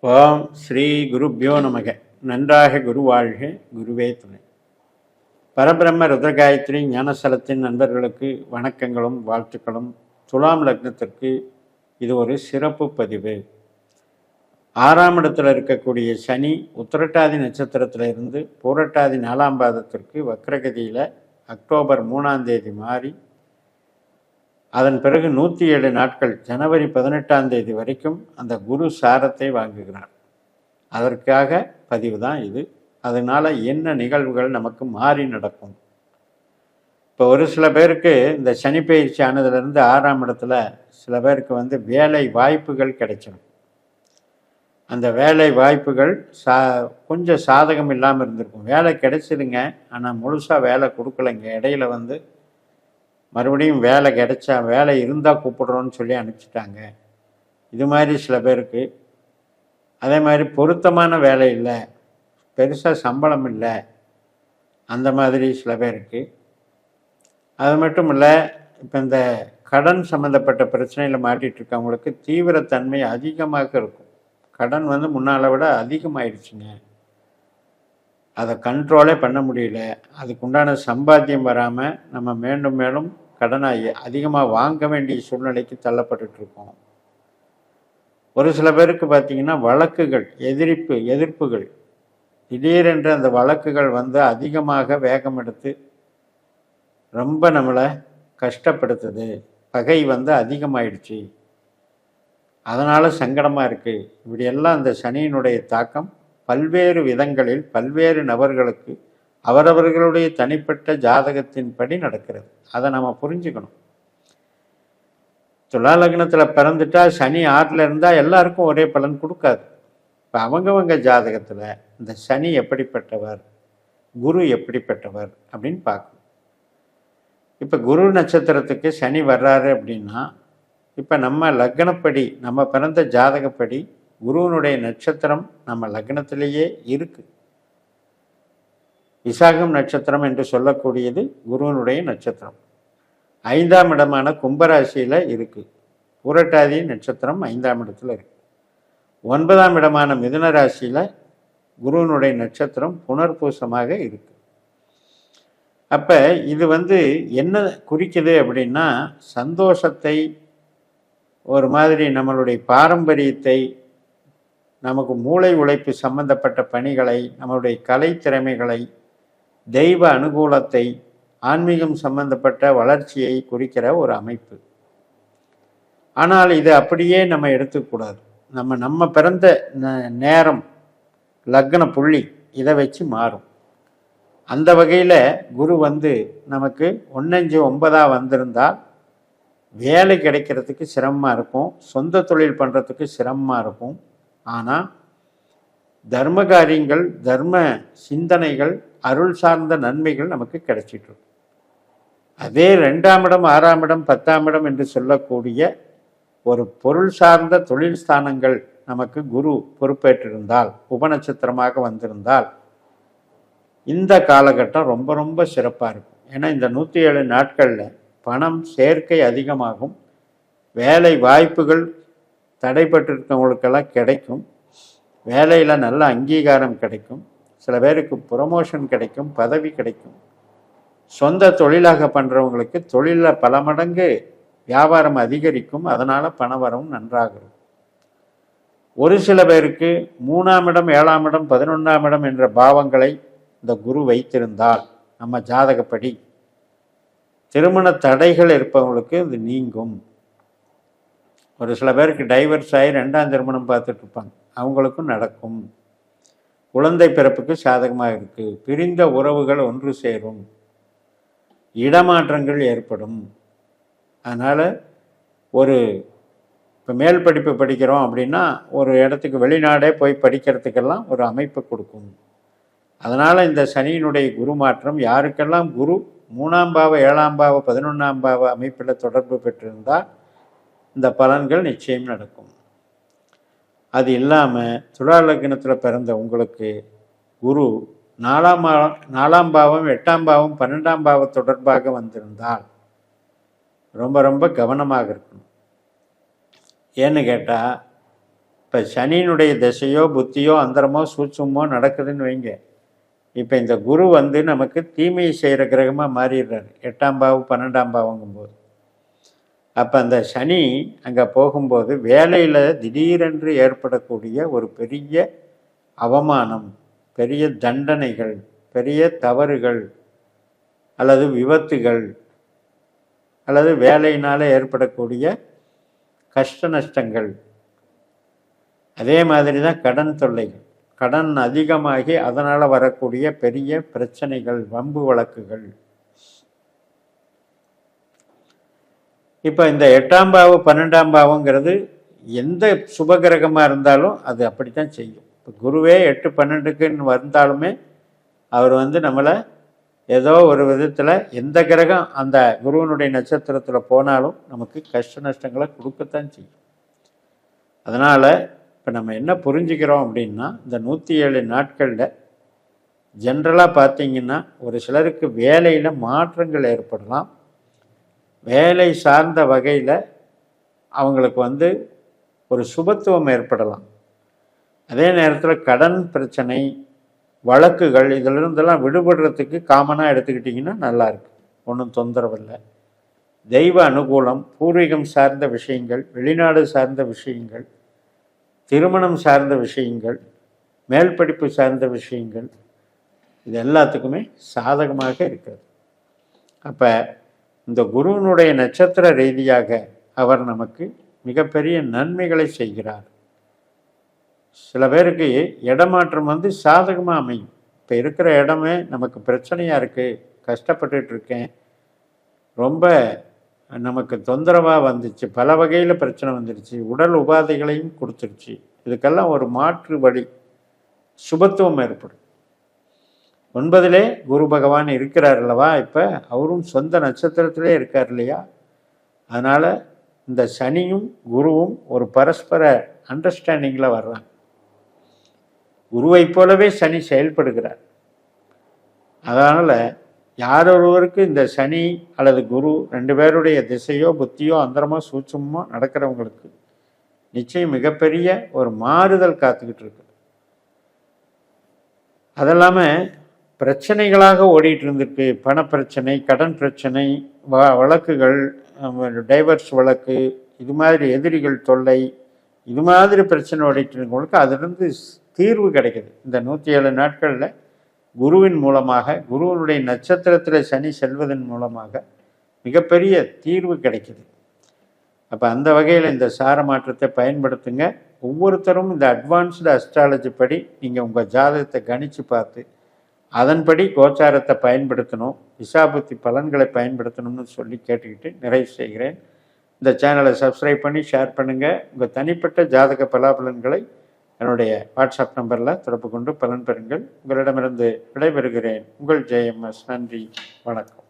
ஓம் ஸ்ரீ குருப்யோ நமக. நன்றாக குரு வாழ்க, குருவே துணை. பரபிரம்ம ருத்ரகாயத்ரி ஞானசலத்தின் நண்பர்களுக்கு வணக்கங்களும் வாழ்த்துக்களும். துலாம் லக்னத்திற்கு இது ஒரு சிறப்பு பதிவு. 6ஆம் இடத்துல இருக்கக்கூடிய சனி உத்திரட்டாதி நட்சத்திரத்தில் இருந்து பூரட்டாதி 4ஆம் பாதத்திற்கு வக்ரகதியில் அக்டோபர் 3ஆம் தேதி மாறி அதன் பிறகு 107 நாட்கள் ஜனவரி 18ஆம் தேதி வரைக்கும் அந்த குரு சாரத்தை வாங்குகிறார். அதற்காக பதிவு தான் இது. அதனால் என்ன நிகழ்வுகள் நமக்கு மாறி நடக்கும்? இப்போ ஒரு சில பேருக்கு இந்த சனி பயிற்சி ஆனதுலேருந்து 6ஆம் இடத்துல சில பேருக்கு வேலை வாய்ப்புகள் கிடைச்சிடும். அந்த வேலை வாய்ப்புகள் கொஞ்சம் சாதகம் இல்லாமல் இருந்திருக்கும். வேலை கிடைச்சிடுங்க, ஆனால் முழுசாக வேலை கொடுக்கலைங்க. இடையில மறுபடியும் வேலை கிடைச்சா வேலை இருந்தால் கூப்பிடுறோன்னு சொல்லி அனுப்பிச்சிட்டாங்க. இது மாதிரி சில பேருக்கு. அதே மாதிரி பொருத்தமான வேலை இல்லை, பெருசாக சம்பளம் இல்லை, அந்த மாதிரி சில பேருக்கு. அது மட்டும் இல்லை, இப்போ இந்த கடன் சம்மந்தப்பட்ட பிரச்சனையில் மாட்டிகிட்டு இருக்கவங்களுக்கு தீவிரத்தன்மை அதிகமாக இருக்கும். கடன் முன்னால் விட அதிகமாகிடுச்சுங்க, அதை கண்ட்ரோலே பண்ண முடியல. அதுக்குண்டான சம்பாத்தியம் வராமல் நம்ம மேலும் மேலும் கடனை அதிகமாக வாங்க வேண்டிய சூழ்நிலைக்கு தள்ளப்பட்டுருக்கோம். ஒரு சில பேருக்கு பார்த்திங்கன்னா வழக்குகள், எதிர்ப்புகள் திடீரென்று அந்த வழக்குகள் அதிகமாக வேகம் எடுத்து ரொம்ப நம்மளை கஷ்டப்படுத்துது. பகை அதிகமாயிடுச்சு, அதனால் சங்கடமாக இருக்குது. இப்படியெல்லாம் அந்த சனியினுடைய தாக்கம் பல்வேறு விதங்களில் பல்வேறு நபர்களுக்கு அவரவர்களுடைய தனிப்பட்ட ஜாதகத்தின்படி நடக்கிறது. அதை நம்ம புரிஞ்சுக்கணும். துலா லக்னத்தில் பிறந்துட்டா சனி 6ல் இருந்தால் எல்லாருக்கும் ஒரே பலன் கொடுக்காது. இப்போ அவங்கவங்க ஜாதகத்தில் இந்த சனி எப்படிப்பட்டவர், குரு எப்படிப்பட்டவர் அப்படின்னு பார்க்கணும். இப்போ குரு நட்சத்திரத்துக்கு சனி வர்றாரு அப்படின்னா, இப்போ நம்ம லக்னப்படி, நம்ம பிறந்த ஜாதகப்படி குருவனுடைய நட்சத்திரம் நம்ம லக்னத்திலேயே இருக்குது. விசாகம் நட்சத்திரம் என்று சொல்லக்கூடியது குருவனுடைய நட்சத்திரம். 5ஆம் இடமான கும்பராசியில் இருக்குது. பூரட்டாதி நட்சத்திரம் 5ஆம் இடத்துல இருக்குது. 9ஆம் இடமான மிதுன ராசியில் குருவனுடைய நட்சத்திரம் புனர்பூசமாக இருக்குது. அப்போ இது என்ன குறிக்குது அப்படின்னா, சந்தோஷத்தை, ஒரு மாதிரி நம்மளுடைய பாரம்பரியத்தை, நமக்கு மூளை உழைப்பு சம்பந்தப்பட்ட பணிகளை, நம்மளுடைய கலை திறமைகளை, தெய்வ அனுகூலத்தை, ஆன்மீகம் சம்பந்தப்பட்ட வளர்ச்சியை குறிக்கிற ஒரு அமைப்பு. ஆனால் இது அப்படியே நம்ம எடுத்துக்கூடாது. நம்ம பிறந்த நேரம், லக்ன புள்ளி, இதை வச்சு மாறும். அந்த வகையில் குரு நமக்கு 1-5-9 வந்திருந்தால் வேலை கிடைக்கிறதுக்கு சிரமமாக இருக்கும், சொந்த தொழில் பண்ணுறதுக்கு சிரமமாக இருக்கும். ஆனால் தர்ம காரியங்கள், தர்ம சிந்தனைகள், அருள் சார்ந்த நன்மைகள் நமக்கு கிடைச்சிட்ருக்கும். அதே 2ஆம் இடம், 6ஆம் இடம், 10ஆம் இடம் என்று சொல்லக்கூடிய ஒரு பொருள் சார்ந்த தொழில் ஸ்தானங்கள் நமக்கு குரு பொறுப்பேற்றிருந்தால், உபநட்சத்திரமாக வந்திருந்தால், இந்த காலகட்டம் ரொம்ப ரொம்ப சிறப்பாக இருக்கும். ஏன்னா இந்த 107 நாட்களில் பணம் சேர்க்கை அதிகமாகும், வேலை வாய்ப்புகள் தடைப்பட்டிருக்கவங்களுக்கெல்லாம் கிடைக்கும், வேலையில் நல்ல அங்கீகாரம் கிடைக்கும், சில பேருக்கு ப்ரொமோஷன் கிடைக்கும், பதவி கிடைக்கும். சொந்த தொழிலாக பண்ணுறவங்களுக்கு தொழிலில் பல மடங்கு வியாபாரம் அதிகரிக்கும், அதனால் பணவரவும் நன்றாக இருக்கும். ஒரு சில பேருக்கு 3ஆம் இடம், 7ஆம் இடம், 11ஆம் இடம் என்ற பாவங்களை இந்த குரு வைத்திருந்தால் நம்ம ஜாதகப்படி திருமண தடைகள் இருப்பவங்களுக்கு இது நீங்கும். ஒரு சில பேருக்கு டைவர்ஸ் ஆகி 2ஆம் திருமணம் பார்த்துட்டு இருப்பாங்க, அவங்களுக்கும் நடக்கும். குழந்தை பிறப்புக்கு சாதகமாக இருக்குது. பிரிந்த உறவுகள் ஒன்று சேரும், இடமாற்றங்கள் ஏற்படும். அதனால் இப்போ மேல் படிப்பு படிக்கிறோம் அப்படின்னா ஒரு இடத்துக்கு வெளிநாடே போய் படிக்கிறதுக்கெல்லாம் ஒரு அமைப்பு கொடுக்கும். அதனால் இந்த சனியினுடைய குரு மாற்றம் யாருக்கெல்லாம் குரு 3ஆம் பாவ, 7ஆம் பாவ, 11ஆம் பாவ அமைப்பில் தொடர்பு பெற்றிருந்தால் இந்த பலன்கள் நிச்சயம் நடக்கும். அது இல்லாமல் துலா லக்னத்தில் பிறந்த உங்களுக்கு குரு 4ஆம் பாவம், 8ஆம் பாவம், 12ஆம் பாவ தொடர்பாக வந்திருந்தால் ரொம்ப ரொம்ப கவனமாக இருக்கணும். ஏன்னு கேட்டால் இப்போ சனியினுடைய திசையோ புத்தியோ அந்தரமோ சூட்சமோ நடக்குதுன்னு வைங்க. இப்போ இந்த குரு வந்து நமக்கு தீமையை செய்கிற கிரகமாக மாறிடுறாரு 8ஆம் பாவம் 12ஆம் பாவங்கும்போது. அப்போ அந்த சனி அங்கே போகும்போது வேலையில் திடீரென்று ஏற்படக்கூடிய ஒரு பெரிய அவமானம், பெரிய தண்டனைகள், பெரிய தவறுகள் அல்லது விபத்துகள் அல்லது வேலையினால் ஏற்படக்கூடிய கஷ்ட நஷ்டங்கள், அதே மாதிரி தான் கடன் தொல்லைகள், கடன் அதிகமாகி அதனால் வரக்கூடிய பெரிய பிரச்சனைகள், வம்பு வழக்குகள். இப்போ இந்த 8ஆம் பாவம் 12ஆம் பாவங்கிறது எந்த சுபகிரகமாக இருந்தாலும் அது அப்படித்தான் செய்யும். இப்போ குருவே 8 12க்குன்னு வந்தாலுமே அவர் வந்து நம்மளை ஏதோ ஒரு விதத்தில் எந்த கிரகம் அந்த குருவனுடைய நட்சத்திரத்தில் போனாலும் நமக்கு கஷ்ட நஷ்டங்களை கொடுக்கத்தான் செய்யும். அதனால் இப்போ நம்ம என்ன புரிஞ்சுக்கிறோம் அப்படின்னா, இந்த 107 நாட்களில் ஜென்ரலாக பார்த்தீங்கன்னா ஒரு சிலருக்கு வேலையில் மாற்றங்கள் ஏற்படலாம். வேலை சார்ந்த வகையில் அவங்களுக்கு வந்து ஒரு சுபத்துவம் ஏற்படலாம். அதே நேரத்தில் கடன் பிரச்சனை, வழக்குகள் இதிலிருந்தெல்லாம் விடுபடுறதுக்கு காமனாக எடுத்துக்கிட்டிங்கன்னா நல்லாயிருக்கு, ஒன்றும் தொந்தரவு இல்லை. தெய்வ அனுகூலம், பூர்வீகம் சார்ந்த விஷயங்கள், வெளிநாடு சார்ந்த விஷயங்கள், திருமணம் சார்ந்த விஷயங்கள், மேல் படிப்பு சார்ந்த விஷயங்கள், இது எல்லாத்துக்குமே சாதகமாக இருக்கிறது. அப்போ இந்த குருவினுடைய நட்சத்திர ரீதியாக அவர் நமக்கு மிகப்பெரிய நன்மைகளை செய்கிறார். சில பேருக்கு இடமாற்றம் வந்து சாதகமாக அமையும். இப்போ இருக்கிற இடமே நமக்கு பிரச்சனையாக இருக்குது, கஷ்டப்பட்டுட்டு இருக்கேன், ரொம்ப நமக்கு தொந்தரவாக வந்துச்சு, பல வகையில் பிரச்சனை வந்துடுச்சு, உடல் உபாதைகளையும் கொடுத்துருச்சு, இதுக்கெல்லாம் ஒரு மாற்று வழி, சுபத்துவம் ஏற்படும். 9லே குரு பகவான் இருக்கிறார் அல்லவா, இப்போ அவரும் சொந்த நட்சத்திரத்திலே இருக்கார் இல்லையா. அதனால் இந்த சனியும் குருவும் ஒரு பரஸ்பர அண்டர்ஸ்டாண்டிங்கில் வர்றாங்க. குருவை போலவே சனி செயல்படுகிறார். அதனால் யாரொருவருக்கு இந்த சனி அல்லது குரு 2 பேருடைய திசையோ புத்தியோ அந்தரமோ சூட்சமோ நடக்கிறவங்களுக்கு நிச்சயம் மிகப்பெரிய ஒரு மாறுதல் காத்துக்கிட்டு இருக்கு. அதெல்லாமல் பிரச்சனைகளாக ஓடிட்டு இருந்திருக்கு. பணப்பிரச்சனை, கடன் பிரச்சனை, வழக்குகள், டைவர்ஸ் வழக்கு, இது மாதிரி எதிரிகள் தொல்லை, இது மாதிரி பிரச்சனை ஓடிட்டு இருக்கவங்களுக்கு அதிலிருந்து தீர்வு கிடைக்குது. இந்த 107 நாட்களில் குருவின் மூலமாக, குருவனுடைய நட்சத்திரத்தில் சனி செல்வதன் மூலமாக மிகப்பெரிய தீர்வு கிடைக்குது. அப்போ அந்த வகையில் இந்த சார மாற்றத்தை பயன்படுத்துங்க. ஒவ்வொருத்தரும் இந்த அட்வான்ஸ்டு அஸ்ட்ராலஜி படி நீங்கள் உங்கள் ஜாதகத்தை கணித்து பார்த்து அதன்படி கோச்சாரத்தை பயன்படுத்தணும், விசாபுத்தி பலன்களை பயன்படுத்தணும்னு சொல்லி கேட்டுக்கிட்டு நிறைவு செய்கிறேன். இந்த சேனலை சப்ஸ்கிரைப் பண்ணி ஷேர் பண்ணுங்கள். உங்கள் தனிப்பட்ட ஜாதக பலாபலன்களை என்னுடைய வாட்ஸ்அப் நம்பரில் தொடர்பு கொண்டு பலன் பெறுங்கள். உங்களிடமிருந்து விடைபெறுகிறேன். உங்கள் JMS. நன்றி, வணக்கம்.